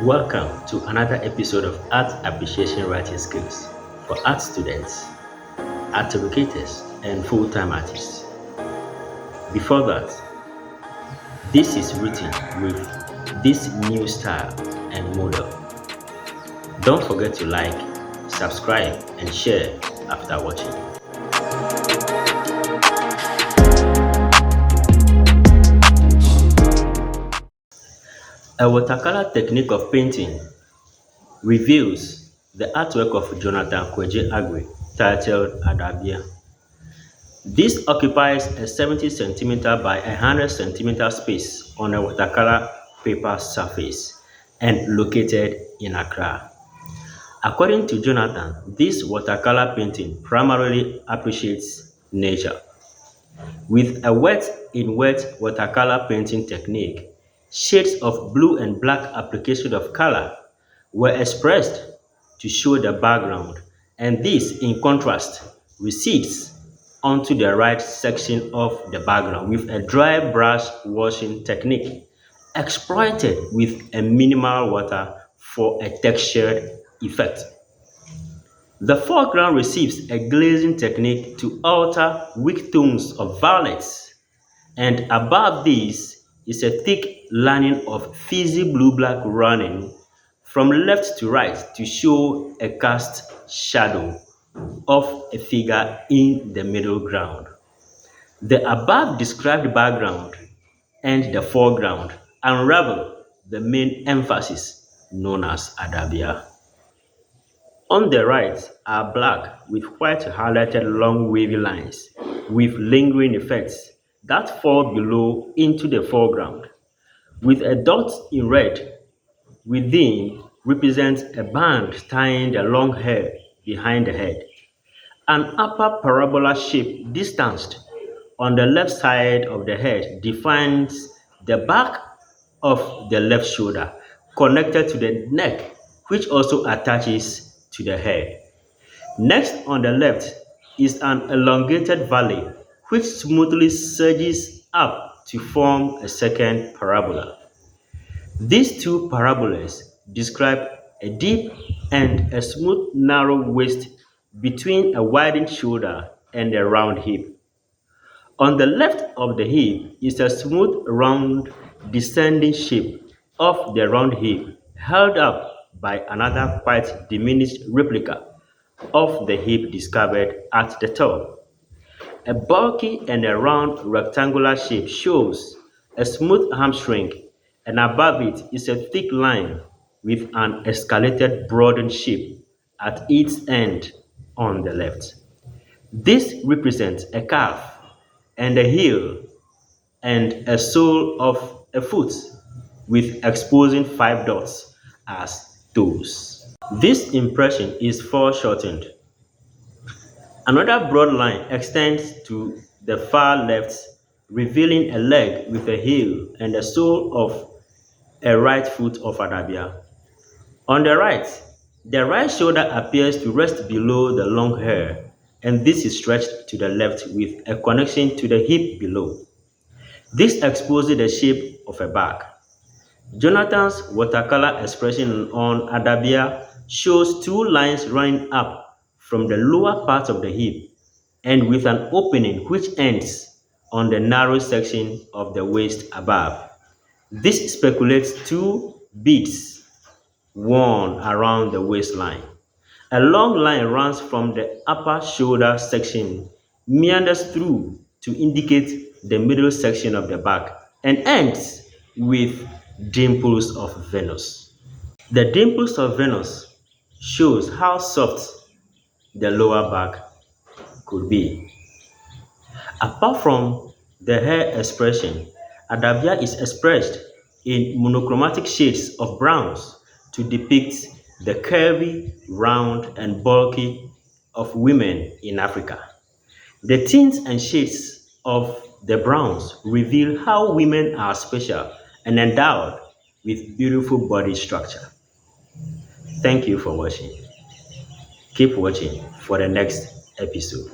Welcome to another episode of Art Appreciation Writing Skills for art students, art educators, and full time artists. Before that, this is written with this new style and model. Don't forget to like, subscribe, and share after watching. A watercolor technique of painting reveals the artwork of Jonathan Kwegyir titled Adabia. This occupies a 70 centimeter by 100 centimeter space on a watercolor paper surface and located in Accra. According to Jonathan, this watercolor painting primarily appreciates nature. With a wet in wet watercolor painting technique, shades of blue and black application of color were expressed to show the background, and this, in contrast, recedes onto the right section of the background with a dry brush washing technique exploited with a minimal water for a textured effect. The foreground receives a glazing technique to alter weak tones of violets, and above this is a thick lining of fizzy blue-black running from left to right to show a cast shadow of a figure in the middle ground. The above described background and the foreground unravel the main emphasis known as Adabia. On the right are black with white highlighted long wavy lines with lingering effects that fall below into the foreground, with a dot in red within represents a band tying the long hair behind the head. An upper parabola shape distanced on the left side of the head defines the back of the left shoulder connected to the neck, which also attaches to the head. Next on the left is an elongated valley which smoothly surges up to form a second parabola. These two parabolas describe a deep and a smooth narrow waist between a widened shoulder and a round hip. On the left of the hip is a smooth round descending shape of the round hip held up by another quite diminished replica of the hip discovered at the top. A bulky and a round rectangular shape shows a smooth hamstring, and above it is a thick line with an escalated broadened shape at its end on the left. This represents a calf and a heel and a sole of a foot with exposing five dots as toes. This impression is foreshortened. Another broad line extends to the far left, revealing a leg with a heel and the sole of a right foot of Adabia. On the right shoulder appears to rest below the long hair, and this is stretched to the left with a connection to the hip below. This exposes the shape of a bag. Jonathan's watercolor expression on Adabia shows two lines running up from the lower part of the hip and with an opening which ends on the narrow section of the waist above. This speculates two beads worn around the waistline. A long line runs from the upper shoulder section, meanders through to indicate the middle section of the back, and ends with dimples of Venus. The dimples of Venus shows how soft the lower back could be. Apart from the hair expression, Adabia is expressed in monochromatic shades of browns to depict the curvy, round, and bulky of women in Africa. The tints and shades of the browns reveal how women are special and endowed with beautiful body structure. Thank you for watching. Keep watching for the next episode.